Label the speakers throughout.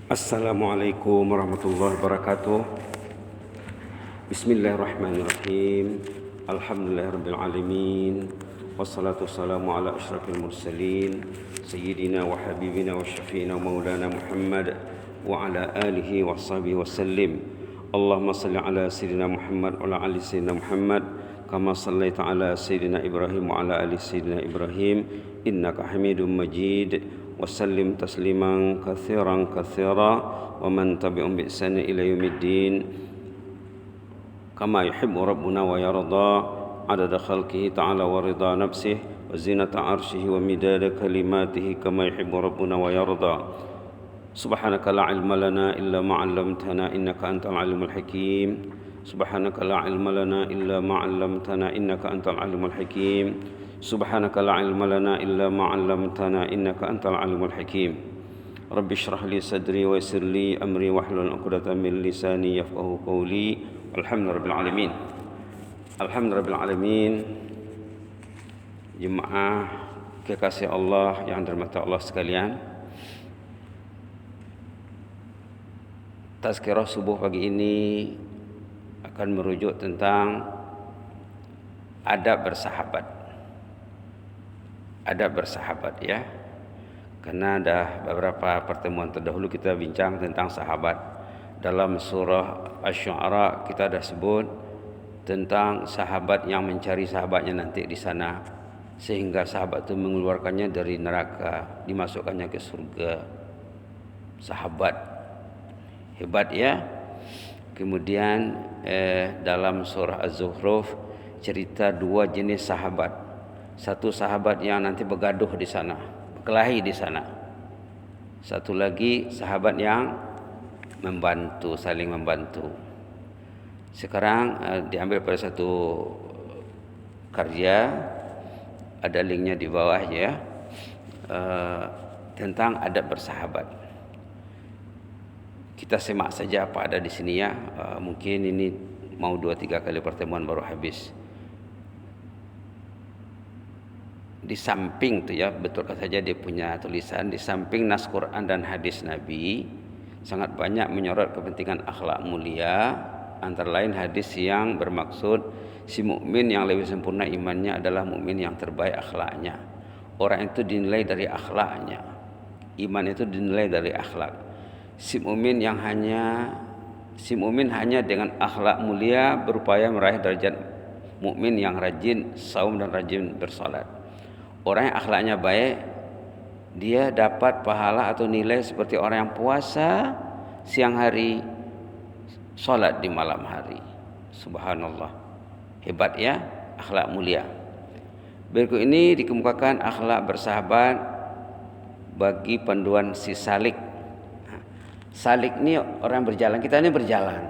Speaker 1: Assalamualaikum warahmatullahi wabarakatuh. Bismillahirrahmanirrahim. Alhamdulillahirabbil alamin. Wassalatu wassalamu ala asyrafil mursalin sayyidina wa habibina wa syafiina maulana Muhammad wa ala alihi wa sahbihi wasallim. Allahumma salli ala sayyidina Muhammad wa ala ali sayyidina Muhammad kama sallaita ala sayyidina Ibrahim wa ala ali sayyidina Ibrahim innaka Hamidum Majid. Wasallim tasliman katsiran katsira wa man tabi'um bi ihsan ila yaumiddin kama yuhibbu rabbuna wa yarda adada khalqihi ta'ala wa rida nafsihi wa zinata arshihi wa midada kalimatihi kama yuhibbu rabbuna wa yarda. Subhanaka la ilma lana illa ma 'allamtana innaka antal alimul hakim. Subhanaka la ilma lana illa ma 'allamtana innaka antal alimul hakim. Subhanaka la ilma lana illa ma 'allamtana innaka antal alimul hakim. Rabbi shrah li sadri wa yassir li amri wahlul 'uqdatam min lisani yafqahu qawli. Alhamdulillahirabbil alamin. Alhamdulillahirabbil alamin. Jemaah kekasih Allah yang dirahmati Allah sekalian. Tazkirah subuh pagi ini akan merujuk tentang adab bersahabat. Adab bersahabat ya. Karena dah beberapa pertemuan terdahulu kita bincang tentang sahabat. Dalam surah Asy-Syu'ara kita dah sebut tentang sahabat yang mencari sahabatnya nanti di sana sehingga sahabat itu mengeluarkannya dari neraka, dimasukkannya ke surga. Sahabat hebat ya. Kemudian dalam surah Az-Zukhruf cerita dua jenis sahabat. Satu sahabat yang nanti bergaduh di sana, berkelahi di sana. Satu lagi sahabat yang membantu, saling membantu. Sekarang diambil pada satu karya, ada linknya di bawah ya, tentang adab bersahabat. Kita semak saja apa ada di sini ya. Mungkin ini mau 2-3 kali pertemuan baru habis. Di samping tu ya, betulkan saja dia punya tulisan, di samping nas Quran dan hadis Nabi sangat banyak menyorot kepentingan akhlak mulia. Antara lain hadis yang bermaksud si mukmin yang lebih sempurna imannya adalah mukmin yang terbaik akhlaknya. Orang itu dinilai dari akhlaknya. Iman itu dinilai dari akhlak. Si mukmin hanya dengan akhlak mulia berupaya meraih derajat mukmin yang rajin saum dan rajin bersalat. Orang yang akhlaknya baik, dia dapat pahala atau nilai seperti orang yang puasa siang hari, salat di malam hari. Subhanallah. Hebat ya, akhlak mulia. Berikut ini dikemukakan akhlak bersahabat bagi panduan si salik. Salik ini orang berjalan, kita ini berjalan.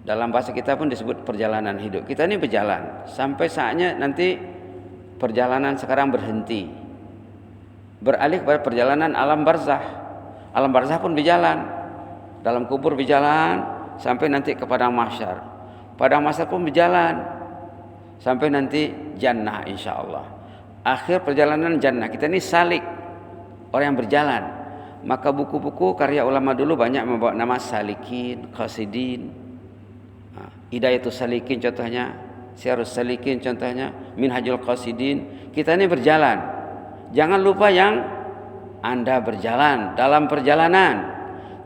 Speaker 1: Dalam bahasa kita pun disebut perjalanan hidup. Kita ini berjalan sampai saatnya nanti perjalanan sekarang berhenti, beralih kepada perjalanan alam barzah. Alam barzah pun berjalan, dalam kubur berjalan sampai nanti ke padang mahsyar. Padang mahsyar pun berjalan sampai nanti jannah insyaallah. Akhir perjalanan jannah. Kita ini salik, orang yang berjalan. Maka buku-buku karya ulama dulu banyak membawa nama salikin, qasidin. Hidayatus salikin contohnya, Syarus Salikin contohnya, Minhajul Qasidin. Kita ini berjalan. Jangan lupa yang Anda berjalan dalam perjalanan.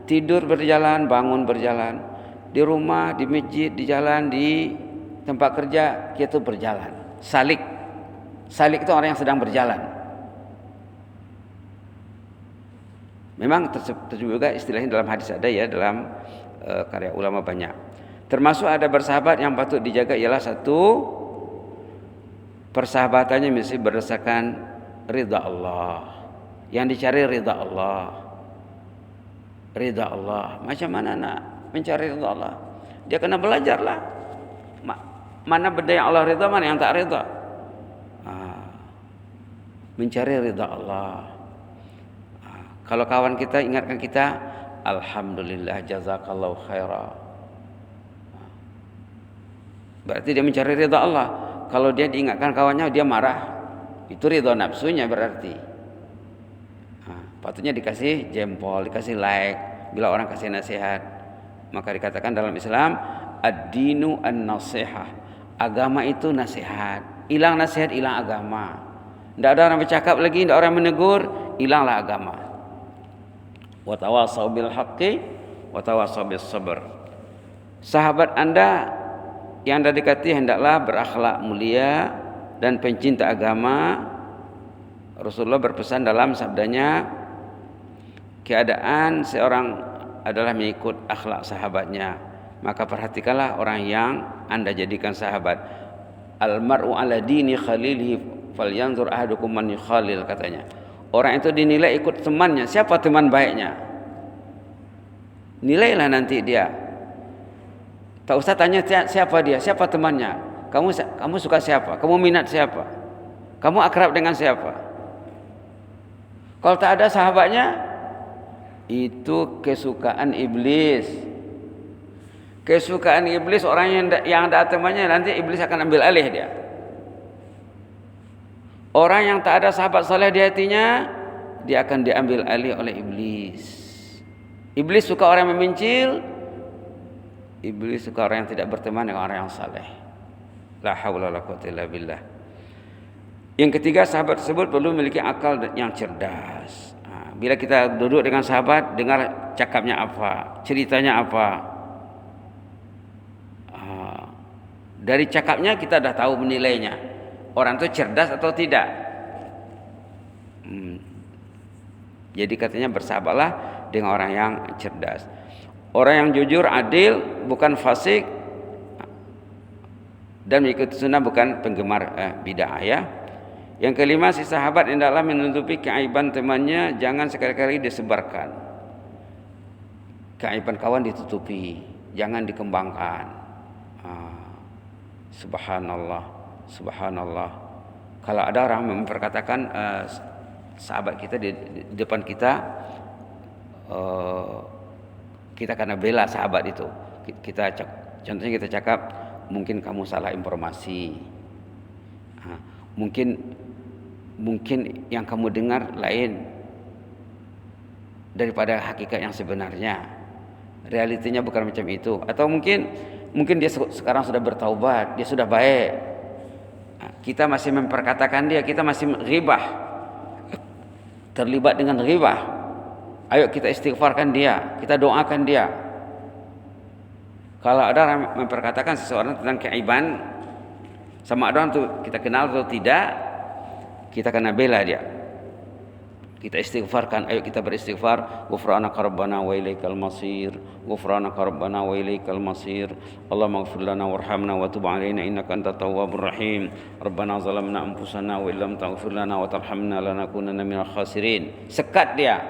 Speaker 1: Tidur berjalan, bangun berjalan. Di rumah, di masjid, di jalan, di tempat kerja, kita berjalan. Salik. Salik itu orang yang sedang berjalan. Memang tersebut juga istilahnya dalam hadis ada ya, dalam karya ulama banyak. Termasuk ada bersahabat yang patut dijaga ialah satu, persahabatannya mesti berdasarkan ridha Allah. Yang dicari ridha Allah. Ridha Allah. Macam mana nak mencari ridha Allah? Dia kena belajarlah. Mana benda yang Allah ridha, mana yang tak ridha. Mencari ridha Allah. Kalau kawan kita ingatkan kita, alhamdulillah jazakallahu khaira. Berarti dia mencari ridha Allah. Kalau dia diingatkan kawannya dia marah, itu ridha nafsunya berarti.
Speaker 2: Patutnya dikasih jempol, dikasih like bila orang kasih nasihat. Maka dikatakan dalam Islam, ad-dinu an-nasihah. Agama itu nasihat. Hilang nasihat, hilang agama. Tidak ada orang bercakap lagi, tidak orang menegur, hilanglah agama. Wa tawassaw bil haqqi wa tawassaw bis sabr. Sahabat Anda yang Anda dekati hendaklah berakhlak mulia dan pencinta agama. Rasulullah berpesan dalam sabdanya, keadaan seorang adalah mengikut akhlak sahabatnya. Maka perhatikanlah orang yang Anda jadikan sahabat. Al-mar'u ala dini khalilihi falyanzur ahadukum man yukhalil, katanya. Orang itu dinilai ikut temannya. Siapa teman baiknya? Nilailah nanti dia. Tak usah tanya siapa dia, siapa temannya. Kamu suka siapa? Kamu minat siapa? Kamu akrab dengan siapa? Kalau tak ada sahabatnya, itu kesukaan iblis. Kesukaan iblis, orang yang ada temannya, nanti iblis akan ambil alih dia. Orang yang tak ada sahabat saleh di hatinya, dia akan diambil alih oleh iblis. Iblis suka orang yang memencil, iblis suka orang yang tidak berteman dengan orang yang saleh. La haula wala quwwata illa billah. Yang ketiga, sahabat tersebut perlu memiliki akal yang cerdas. Bila kita duduk dengan sahabat, dengar cakapnya apa, ceritanya apa. Dari cakapnya kita dah tahu menilainya. Orang itu cerdas atau tidak. Jadi katanya bersahabatlah dengan orang yang cerdas. Orang yang jujur, adil, bukan fasik, dan mengikuti sunnah, bukan penggemar bid'ah, ya. Yang kelima, si sahabat hendaklah menutupi keaiban temannya, jangan sekali-kali disebarkan. Keaiban kawan ditutupi, jangan dikembangkan. Subhanallah, subhanallah. Kalau ada orang memperkatakan sahabat kita di depan kita, kita karena bela sahabat itu. Contohnya kita cakap, mungkin kamu salah informasi. Mungkin yang kamu dengar lain daripada hakikat yang sebenarnya. Realitinya bukan macam itu. Atau mungkin dia sekarang sudah bertaubat, dia sudah baik. Kita masih memperkatakan dia, kita masih ghibah, terlibat dengan ghibah. Ayo kita istighfarkan dia, kita doakan dia. Kalau ada orang memperkatakan seseorang tentang keaiban, sama ada orang itu kita kenal atau tidak, kita kena bela dia. Kita istighfarkan, ayo kita beristighfar. Ghufranaka rabbana wa ilaikal masir. Ghufranaka rabbana wa ilaikal masir. Allahumma ighfir lana warhamna wa tub alaina innaka antat tawwabur rahim. Rabbana zalamna anfusana wa illam taghfir lana wa tarhamna lanakunanna minal khasirin. Sekat dia.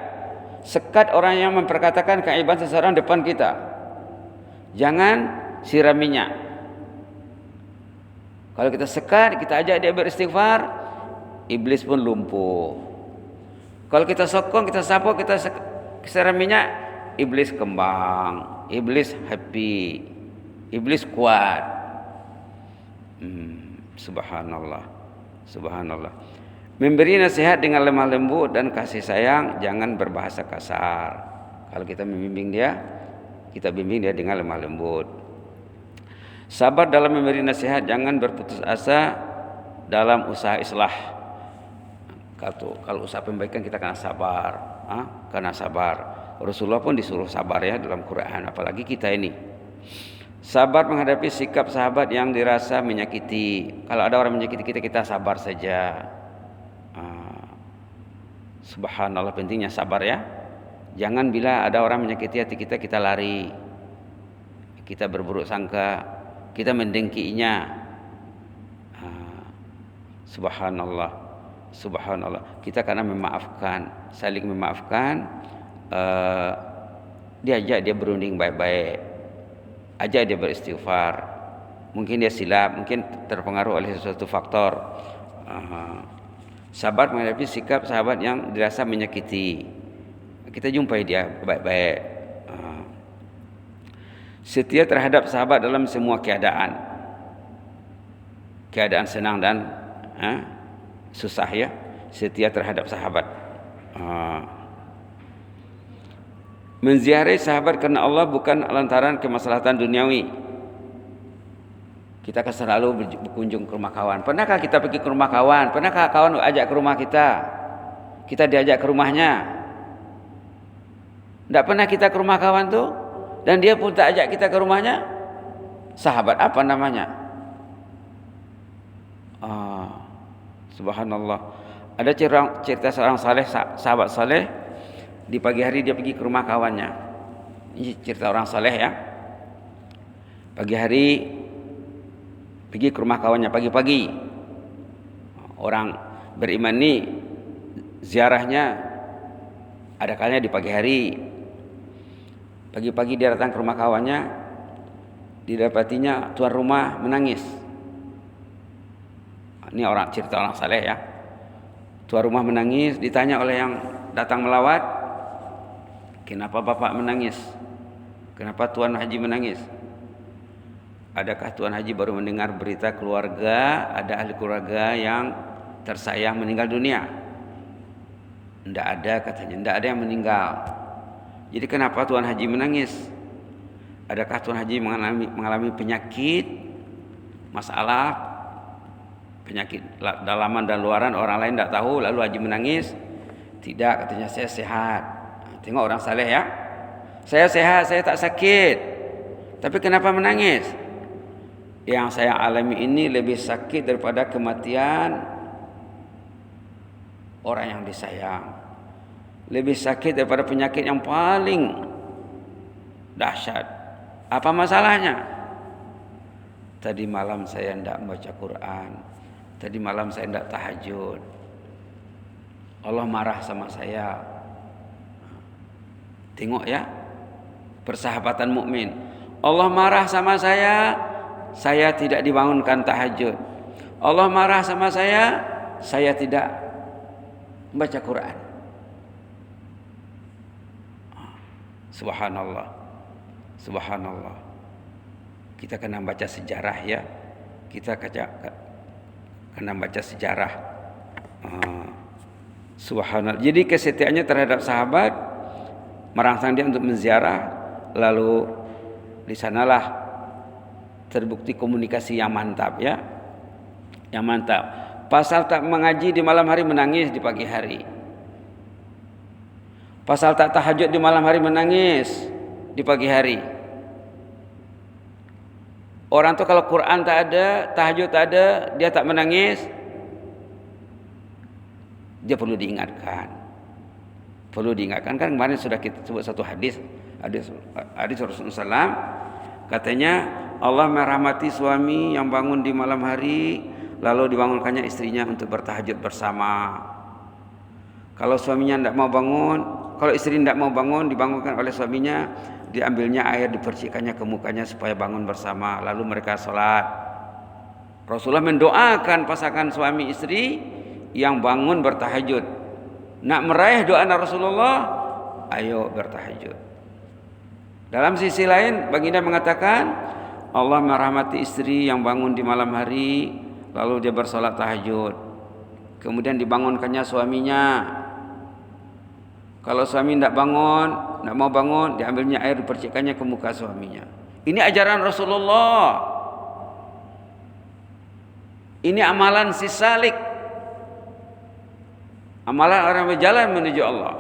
Speaker 2: Sekat orang yang memperkatakan keaiban seseorang depan kita. Jangan siram minyak. Kalau kita sekat, kita ajak dia beristighfar, iblis pun lumpuh. Kalau kita sokong, kita sapu, kita siram minyak, iblis kembang, iblis happy, iblis kuat. Subhanallah, subhanallah. Memberi nasihat dengan lemah lembut dan kasih sayang, jangan berbahasa kasar. Kalau kita membimbing dia, kita bimbing dia dengan lemah lembut. Sabar dalam memberi nasihat, jangan berputus asa dalam usaha islah. Kalau usaha perbaikan kita kena sabar, kena sabar. Rasulullah pun disuruh sabar ya dalam Quran, apalagi kita ini. Sabar menghadapi sikap sahabat yang dirasa menyakiti. Kalau ada orang menyakiti kita, kita sabar saja. Subhanallah, pentingnya sabar ya. Jangan bila ada orang menyakiti hati kita, kita lari, kita berburuk sangka, kita mendengkinya. Subhanallah. Subhanallah, kita karena memaafkan, saling memaafkan, diajak dia berunding baik-baik, ajak dia beristighfar. Mungkin dia silap, mungkin terpengaruh oleh sesuatu faktor. Sabar menghadapi sikap sahabat yang dirasa menyakiti. Kita jumpai dia baik-baik. Setia terhadap sahabat dalam semua keadaan. Keadaan senang dan susah ya, setia terhadap sahabat. Menziarahi sahabat karena Allah bukan lantaran kemaslahatan duniawi. Kita kan selalu berkunjung ke rumah kawan. Pernahkah kita pergi ke rumah kawan? Pernahkah kawan ajak ke rumah kita? Kita diajak ke rumahnya. Tidak pernah kita ke rumah kawan tuh, dan dia pun tak ajak kita ke rumahnya. Sahabat apa namanya? Subhanallah. Ada cerita seorang sahabat saleh, di pagi hari dia pergi ke rumah kawannya. Ini cerita orang saleh ya. Pagi hari pergi ke rumah kawannya pagi-pagi. Orang beriman ini ziarahnya ada kalanya di pagi hari. Pagi-pagi dia datang ke rumah kawannya, didapatinya tuan rumah menangis. Ini cerita orang saleh ya. Tuan rumah menangis, ditanya oleh yang datang melawat, kenapa bapak menangis? Kenapa tuan haji menangis? Adakah tuan haji baru mendengar berita keluarga, ada ahli keluarga yang tersayang meninggal dunia? Tidak ada katanya, tidak ada yang meninggal. Jadi kenapa tuan haji menangis? Adakah tuan haji mengalami penyakit, masalah, penyakit dalaman dan luaran, orang lain tidak tahu, lalu haji menangis? Tidak, katanya, saya sehat. Tengok orang saleh ya. Saya sehat, saya tak sakit. Tapi kenapa menangis? Yang saya alami ini lebih sakit daripada kematian orang yang disayang. Lebih sakit daripada penyakit yang paling dahsyat. Apa masalahnya? Tadi malam saya tidak membaca Quran. Tadi malam saya tidak tahajud. Allah marah sama saya. Tengok ya, persahabatan mukmin. Allah marah sama saya tidak dibangunkan tahajud. Allah marah sama saya tidak membaca Quran. Subhanallah. Subhanallah. Kita kena baca sejarah ya. Kita kena baca sejarah. Subhanallah. Jadi kesetiaannya terhadap sahabat merangsang dia untuk menziarah, lalu di sanalah terbukti komunikasi yang mantap ya. Yang mantap. Pasal tak mengaji di malam hari, menangis di pagi hari. Pasal tak tahajud di malam hari, menangis di pagi hari. Orang tuh kalau Quran tak ada, tahajud tak ada, dia tak menangis, dia perlu diingatkan. Perlu diingatkan. Kan kemarin sudah kita sebut satu hadis Rasulullah SAW, katanya Allah merahmati suami yang bangun di malam hari lalu dibangunkannya istrinya untuk bertahajud bersama. Kalau suaminya tidak mau bangun, kalau istri tidak mau bangun, dibangunkan oleh suaminya, diambilnya air, dipercikkannya ke mukanya supaya bangun bersama, lalu mereka sholat. Rasulullah mendoakan pasangan suami istri yang bangun bertahajud. Nak meraih doa Rasulullah, ayo bertahajud. Dalam sisi lain, baginda mengatakan, Allah merahmati istri yang bangun di malam hari, lalu dia bersolat tahajud. Kemudian dibangunkannya suaminya. Kalau suami tidak bangun, tidak mau bangun, diambilnya air, dipercikkannya ke muka suaminya. Ini ajaran Rasulullah. Ini amalan si salik. Amalan orang berjalan menuju Allah.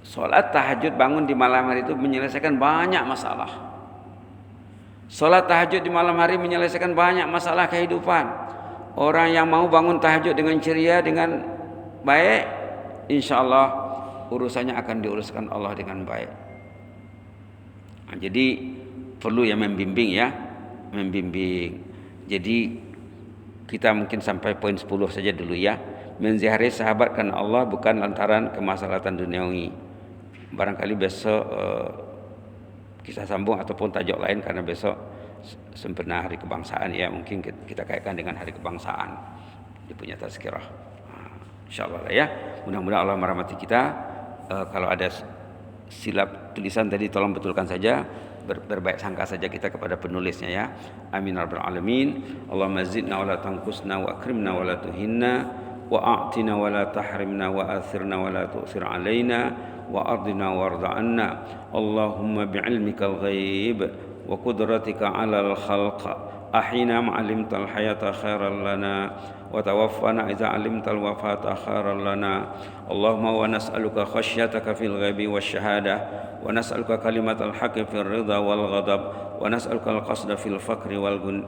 Speaker 2: Solat tahajud bangun di malam hari itu menyelesaikan banyak masalah. Solat tahajud di malam hari menyelesaikan banyak masalah kehidupan. Orang yang mau bangun tahajud dengan ceria, dengan baik, insya Allah urusannya akan diuruskan Allah dengan baik. Nah, jadi perlu yang membimbing ya, membimbing. Jadi kita mungkin sampai poin 10 saja dulu ya. Menziarahi sahabat karena Allah bukan lantaran kemaslahatan duniawi. Barangkali besok kita sambung ataupun tajuk lain, karena besok sempena hari kebangsaan ya, mungkin kita kaitkan dengan hari kebangsaan. Dia punya tazkirah. Insyaallah ya. Mudah-mudahan Allah merahmati kita. Kalau ada silap tulisan tadi tolong betulkan saja. Berbaik sangka saja kita kepada penulisnya ya. Amin rabbal alamin. Allahumma zidna wa la tanqusna wa akrimna wa la tuhinna wa a'tina wa la tahrimna wa athirna wa la tu'sir alaina
Speaker 1: وأرضنا وارض عنا اللهم بعلمك الغيب وقدرتك على الخلق أحينا ما علمت الحياة خيرا لنا وتوفنا إذا علمت الوفاة خيرا لنا اللهم ونسألك خشيتك في الغيب والشهادة ونسألك كلمة الحق في الرضا والغضب ونسألك القصد في الفقر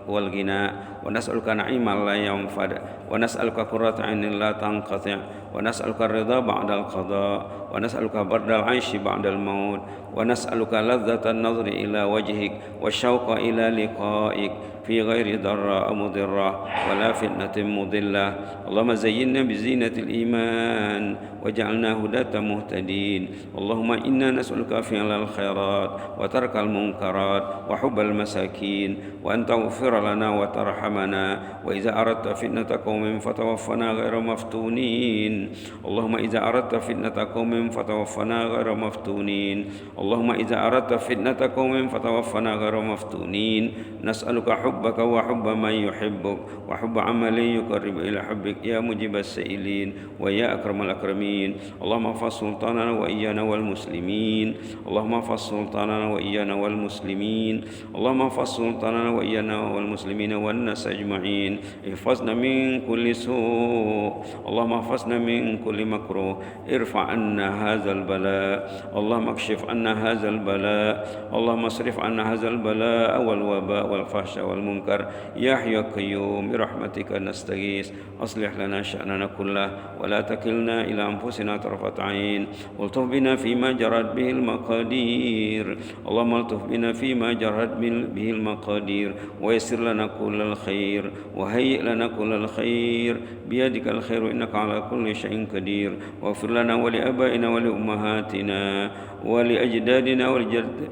Speaker 1: والغنى ونسألك نعيما لا ينفد ونسألك قرة عين لا تنقطع ونسألك الرضا بعد القضاء ونسألك برد العيش بعد الموت ونسألك لذة النظر إلى وجهك والشوق إلى لقائك في غير ضراء مضرة ولا فتنة مضلة اللهم زينا بزينة الإيمان وجعلنا هداة مهتدين اللهم إنا نسألك فعل الخيرات وترك المنكرات وحب المساكين وأن تغفر لنا وترحمنا وإذا أردت فتنة قوم فتوفنا غير مفتونين اللهم إذا أردت فتنة قوم فتوفنا غير مفتونين اللهم إذا أردت فتنة قوم فتوفنا غير مفتونين نسألك حبك وحب من يحبك وحب عمل يقرب إلى حبك يا مجيب السائلين ويا أكرم الأكرمين اللهم احفظ سلطاننا وإيانا والمسلمين اللهم احفظ سلطاننا وإيانا والمسلمين اللهم احفظ سلطاننا وإيانا والمسلمين والناس أجمعين احفظنا من كل سوء اللهم احفظنا من كل مكروه ارفع عنا هذا البلاء اللهم اكشف عنا هذا البلاء اللهم اصرف عنا هذا البلاء والوباء والفحشاء والمنكر يا حي يا قيوم برحمتك نستغيث أصلح لنا شأننا كله ولا تكلنا إلى أنفسنا طرفة عين والطف بنا فيما جرت به المقادير اللهم الطف بنا فيما جرت به المقادير ويسر لنا كل الخير وهيئ لنا كل الخير بيدك الخير إنك على كل شيء قدير واغفر لنا ولآبائنا ولأمهاتنا ولأجدادنا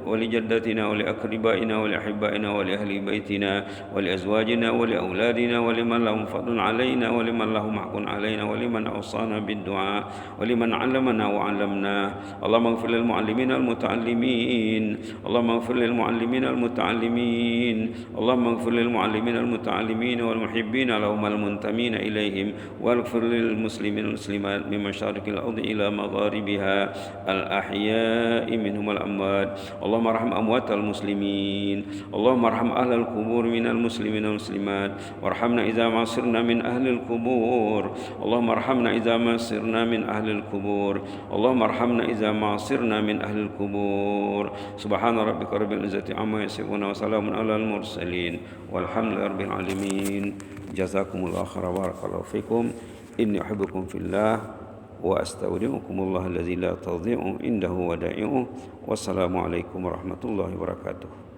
Speaker 1: ولجداتنا ولأقربائنا ولأحبائنا ولأهل بيتنا ولأزواجنا ولأولادنا ولمن لهم فضل علينا ولمن لهم حق علينا ولمن أوصانا بالدعاء ولمن علمنا وعلمناه اللهم اغفر للمعلمين المتعلمين اللهم اغفر للمعلمين المتعلمين اللهم اغفر للمعلمين المتعلمين والمحبين لهم المنتمين إليهم واغفر للمسلمين والمسلمات من مشارق الأرض إلى مغاربها الأحياء منهم الأموات اللهم ارحم أموات المسلمين اللهم ارحم أهل القبور من المسلمين والمسلمات وارحمنا إذا ما صرنا من أهل القبور اللهم ارحمنا إذا ما صرنا من أهل القبور اللهم ارحمنا إذا ما صرنا من أهل القبور سبحان ربك رب العزة عما يصفون وسلام على المرسلين والحمد لله رب العالمين جزاكم الله خيرا بارك الله فيكم إني أحبكم في الله وأستودعكم الله الذي لا تضيع عنده ودائعه والسلام عليكم ورحمة الله وبركاته.